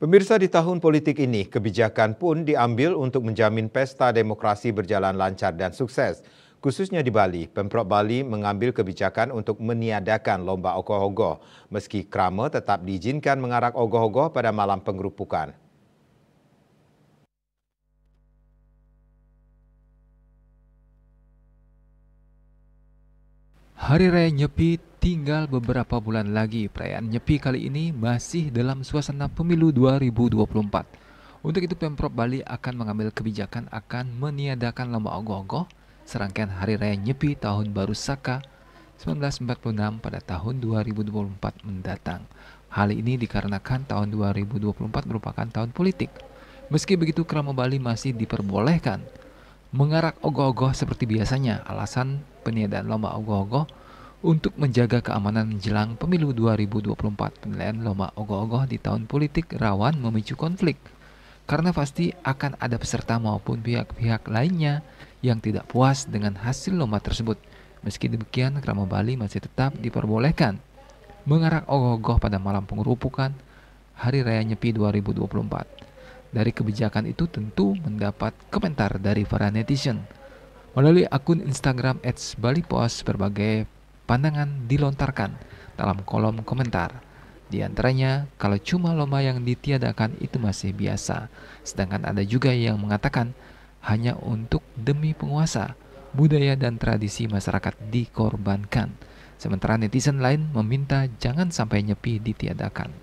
Pemirsa, di tahun politik ini, kebijakan pun diambil untuk menjamin pesta demokrasi berjalan lancar dan sukses. Khususnya di Bali, Pemprov Bali mengambil kebijakan untuk meniadakan lomba ogoh-ogoh, meski krama tetap diizinkan mengarak ogoh-ogoh pada malam pengerupukan. Hari Raya Nyepi tinggal beberapa bulan lagi. Perayaan Nyepi kali ini masih dalam suasana pemilu 2024. Untuk itu Pemprov Bali akan mengambil kebijakan akan meniadakan lomba ogoh-ogoh serangkaian Hari Raya Nyepi Tahun Baru Saka 1946 pada tahun 2024 mendatang. Hal ini dikarenakan tahun 2024 merupakan tahun politik. Meski begitu, Krama Bali masih diperbolehkan mengarak ogoh-ogoh seperti biasanya. Alasan peniadaan lomba ogoh-ogoh untuk menjaga keamanan menjelang pemilu 2024. Penilaian lomba ogoh-ogoh di tahun politik rawan memicu konflik, karena pasti akan ada peserta maupun pihak-pihak lainnya yang tidak puas dengan hasil lomba tersebut. Meski demikian, Krama Bali masih tetap diperbolehkan mengarak ogoh-ogoh pada malam pengerupukan Hari Raya Nyepi 2024. Dari kebijakan itu tentu mendapat komentar dari para netizen. Melalui akun Instagram @balipos, berbagai pandangan dilontarkan dalam kolom komentar. Di antaranya, kalau cuma lomba yang ditiadakan itu masih biasa. Sedangkan ada juga yang mengatakan hanya untuk demi penguasa, budaya dan tradisi masyarakat dikorbankan. Sementara netizen lain meminta jangan sampai Nyepi ditiadakan.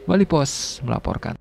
Bali Pos melaporkan.